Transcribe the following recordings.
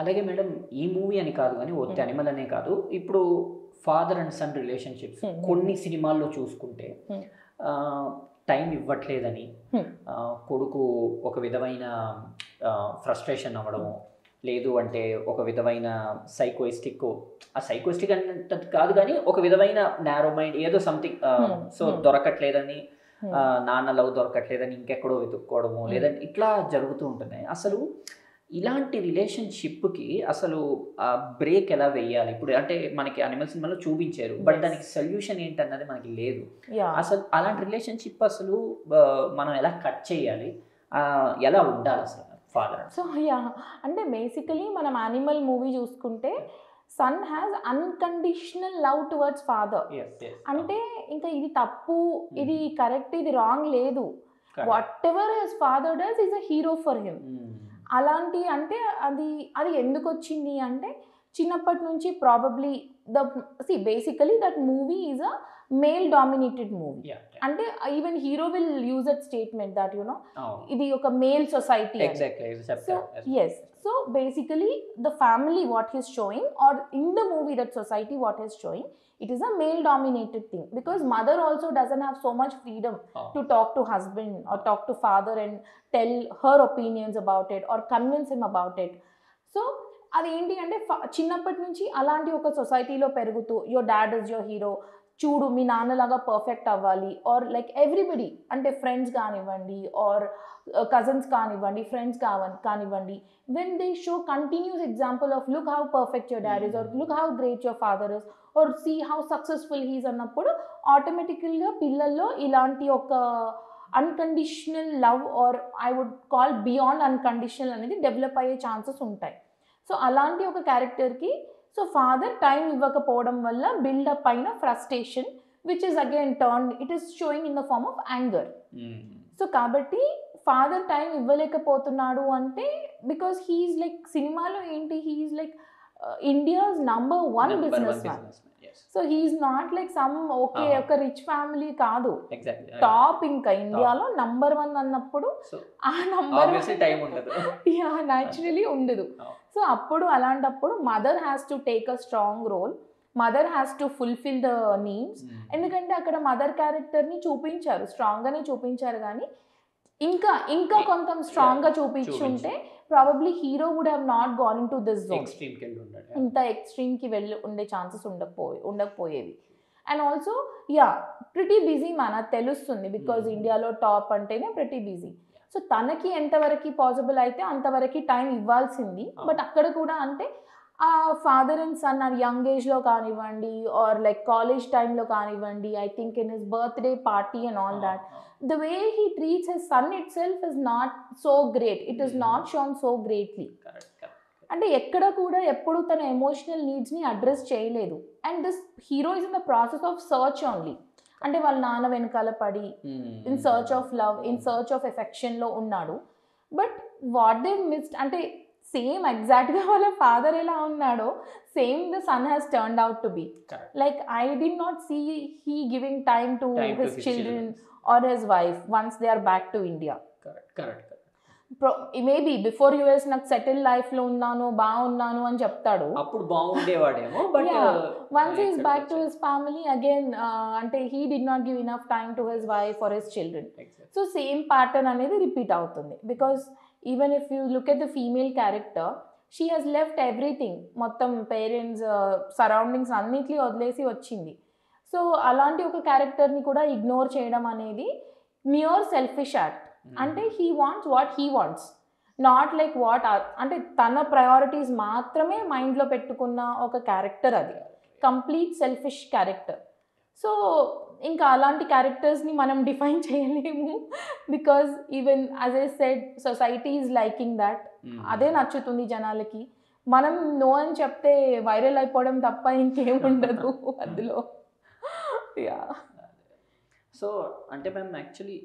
అలాగే మేడం ఈ మూవీ అని కాదు కానీ ఒట్టి అనిమల్ అనే కాదు, ఇప్పుడు ఫాదర్ అండ్ సన్ రిలేషన్షిప్స్ కొన్ని సినిమాల్లో చూసుకుంటే టైం ఇవ్వట్లేదని కొడుకు ఒక విధమైన ఫ్రస్ట్రేషన్ అవ్వడము, లేదు అంటే ఒక విధమైన సైకోయిస్టిక్, ఆ సైకోయిస్టిక్ అంటే కాదు కానీ ఒక విధమైన నారో మైండ్ ఏదో సంథింగ్, సో దొరకట్లేదని నాన్న లవ్ దొరకట్లేదని ఇంకెక్కడో వెతుక్కోవడము, లేదంటే ఇట్లా జరుగుతూ ఉంటున్నాయి. అసలు ఇలాంటి రిలేషన్షిప్కి అసలు బ్రేక్ ఎలా వేయాలి? ఇప్పుడు అంటే మనకి అనిమల్ సినిమాలో చూపించారు, బట్ దానికి సొల్యూషన్ ఏంటన్నది మనకి లేదు. అసలు అలాంటి రిలేషన్షిప్ అసలు మనం ఎలా కట్ చేయాలి, ఎలా ఉండాలి అసలు ఫాదర్? సో అంటే బేసికలీ మనం యానిమల్ మూవీ చూసుకుంటే son has unconditional love towards father. అంటే ఇంకా ఇది తప్పు, ఇది కరెక్ట్, ఇది రాంగ్ లేదు. Whatever his father does is a hero for him. అలాంటి అంటే అది ఎందుకు వచ్చింది అంటే చిన్నప్పటి నుంచి probably basically that movie is a male dominated movie. అంటే even hero will use that statement that you know ఇది ఒక male society. So yes, so basically the family what he's showing or in the movie that society what he's showing, it is a male dominated thing because mother also doesn't have so much freedom to talk to husband or talk to father and tell her opinions about it or convince him about it. So అదేంటి అంటే చిన్నప్పటి నుంచి అలాంటి ఒక సొసైటీలో పెరుగుతూ your dad is your hero, చూడు మీ నాన్నలాగా పర్ఫెక్ట్ అవ్వాలి, ఆర్ లైక్ ఎవ్రీబడి అంటే ఫ్రెండ్స్ కానివ్వండి ఆర్ కజన్స్ కానివ్వండి, ఫ్రెండ్స్ కానివ్వండి, when they show continuous example of look how perfect your dad is or look how great your father is or see how successful he's అన్నప్పుడు ఆటోమేటికల్గా పిల్లల్లో ఇలాంటి ఒక unconditional love or I would call beyond unconditional అనేది develop అయ్యే chances ఉంటాయి. So అలాంటి ఒక క్యారెక్టర్కి సో ఫాదర్ టైం ఇవ్వకపోవడం వల్ల బిల్డప్ అయిన frustration which is again turn it is showing in the form of anger. So కాబట్టి ఫాదర్ టైం ఇవ్వలేకపోతున్నాడు అంటే బికాస్ హీఈస్ లైక్ సినిమాలో ఏంటి he's like India's number 1 business man. So he's not like some okay ఒక rich family కాదు, top ఇంకా ఇండియాలో number 1 అన్నప్పుడు ఆ నంబర్ న్యాచురలీ ఉండదు. సో అప్పుడు అలాంటప్పుడు mother has to take a strong role, mother has to fulfil the needs. ఎందుకంటే అక్కడ మదర్ క్యారెక్టర్ని చూపించారు, స్ట్రాంగ్గానే చూపించారు, కానీ ఇంకా కొంత స్ట్రాంగ్గా చూపించుంటే probably hero would have not gone into this zone, ఇంత ఎక్స్ట్రీమ్కి వెళ్ళి ఉండే ఛాన్సెస్ ఉండకపోయేవి. And also pretty busy man, అది తెలుస్తుంది బికాజ్ ఇండియాలో టాప్ అంటేనే ప్రిటీ బిజీ. సో తనకి ఎంతవరకు పాసిబుల్ అయితే అంతవరకు టైం ఇవ్వాల్సింది. బట్ అక్కడ కూడా అంటే ఆ ఫాదర్ అండ్ సన్ ఆ యంగ్ ఏజ్లో కానివ్వండి ఆర్ లైక్ కాలేజ్ టైంలో కానివ్వండి, I think in his birthday party and all that, the way he treats his son itself is not so great. It is not shown so greatly. అంటే ఎక్కడ కూడా ఎప్పుడు తన ఎమోషనల్ నీడ్స్ని అడ్రస్ చేయలేదు. And this hero is in the process of search only. అంటే వాళ్ళ నాన్న వెనకాల పడి in search of love, in search of ఎఫెక్షన్లో ఉన్నాడు. బట్ వాట్ దే మిస్డ్ అంటే సేమ్ ఎగ్జాక్ట్గా వాళ్ళ ఫాదర్ ఎలా ఉన్నాడో same the son has turned out to be. Like I did not see he giving time to his children or his wife once they are back to India. Correct. Maybe before US నాకు settle life లో ఉన్నాను బాగున్నాను అని చెప్తాడు, అప్పుడు బాగుండేవాడేమో. But once he is back to his family again అంటే he did not give enough time to his wife or his children. So same pattern అనేది రిపీట్ అవుతుంది. because even if you look at the female character, she has left everything, మొత్తం parents surroundings అన్నిటినీ వదిలేసి వచ్చింది. So అలాంటి ఒక క్యారెక్టర్ని కూడా ఇగ్నోర్ చేయడం అనేది మ్యూర్ సెల్ఫిష్ యాక్ట్. అంటే he wants what he wants, not like what అంటే తన ప్రయారిటీస్ మాత్రమే మైండ్లో పెట్టుకున్న ఒక క్యారెక్టర్, అది కంప్లీట్ సెల్ఫిష్ క్యారెక్టర్. సో ఇంకా అలాంటి క్యారెక్టర్స్ని మనం డిఫైన్ చేయలేము because even as I said society is liking that, అదే నచ్చుతుంది జనాలకి. మనం నో అని చెప్తే వైరల్ అయిపోవడం తప్ప ఇంకేం ఉండదు అందులో. సో అంటే మేము యాక్చువల్లీ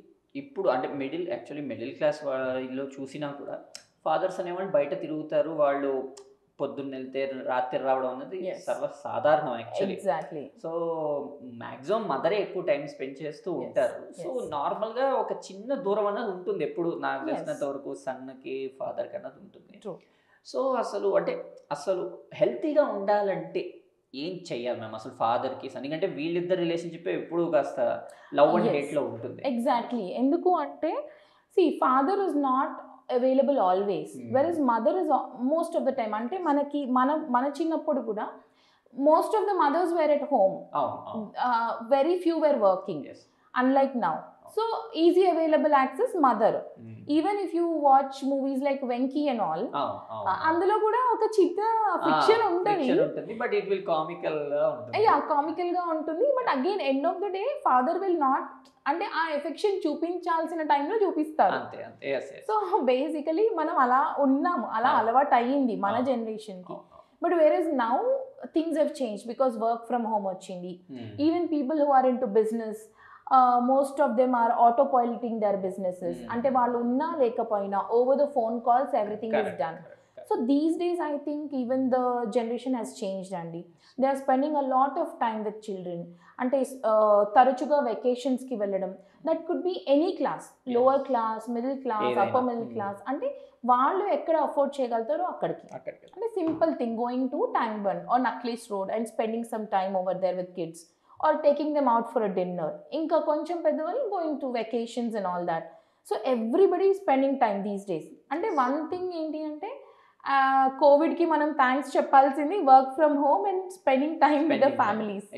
ఇప్పుడు అంటే మిడిల్ క్లాస్ వాళ్ళలో చూసినా కూడా ఫాదర్స్ అనేవాళ్ళు బయట తిరుగుతారు, వాళ్ళు పొద్దున్న వెళ్తే రాత్రి రావడం అనేది సర్వసాధారణం యాక్చువల్లీ. సో మ్యాక్సిమం మదరే ఎక్కువ టైం స్పెండ్ చేస్తూ ఉంటారు. సో నార్మల్గా ఒక చిన్న దూరం అన్నది ఉంటుంది ఎప్పుడు నాకు తెలిసినంత వరకు సన్కి ఫాదర్కి అన్నది ఉంటుంది. సో అసలు హెల్తీగా ఉండాలంటే ఏం చెయ్యాలి మ్యామ్ అసలు ఫాదర్కి సన్? ఎందుకంటే వీళ్ళిద్దరు రిలేషన్షిప్ ఎప్పుడు కాస్త లవ్ అండ్ హేట్లో ఉంటుంది. ఎగ్జాక్ట్లీ. ఎందుకు అంటే father is not available always, where is mother is most of the time. అంటే మనకి మన చిన్నప్పుడు కూడా most of the mothers were at home. Very few were working. Yes. Unlike now. So easy available access mother. Even if you watch movies like Venki and all, అందులో కూడా ఒక చిన్న fiction ఉంటుంది, బట్ ఇట్ విల్ కామికల్ గా ఉంటుంది. Comical గా ఉంటుంది. But again end of the day father will not, అంటే ఆ ఎఫెక్షన్ చూపించాల్సిన టైంలో చూపిస్తారు. సో బేసికలీ మనం అలా ఉన్నాము, అలా అలవాటు అయ్యింది మన జనరేషన్ కి. But whereas now things have changed because work from home వచ్చింది. Even people who are into business, most of them are autopiloting their businesses. అంటే వాళ్ళు ఉన్నా లేకపోయినా over the phone calls everything is done. So these days I think even the generation has changed అండి. They are spending a lot of time with children. అంటే తరచుగా vacations కి వెళ్ళడం, that could be any class, lower class, middle class, upper middle class. అంటే వాళ్ళు ఎక్కడ afford చేయగలుగుతారో అక్కడికి. అంటే simple thing, going to Tank Bund or Necklace Road and spending some time over there with kids or taking them out for a dinner. ఇంకా కొంచెం పెద్దవాళ్ళు going to vacations and all that. So everybody spending time these days. అంటే one thing ఏంటి అంటే కోవిడ్కి మనం thanks చెప్పాల్సింది work from home and spending time with the families.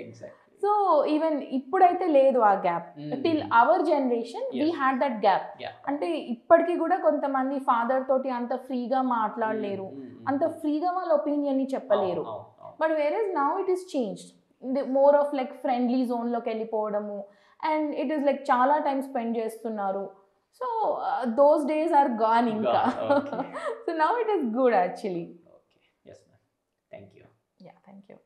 So even ఇప్పుడైతే లేదు ఆ గ్యాప్. Till our generation we had that gap. అంటే ఇప్పటికీ కూడా కొంతమంది ఫాదర్ తోటి అంత ఫ్రీగా మాట్లాడలేరు, అంత ఫ్రీగా వాళ్ళ ఒపీనియన్ ని చెప్పలేరు. But whereas now it is changed, more of like friendly జోన్లోకి వెళ్ళిపోవడము, అండ్ ఇట్ ఈస్ లైక్ చాలా టైం స్పెండ్ చేస్తున్నారు. So those days are gone ఇంకా. So now it is good actually. Thank you. Thank you.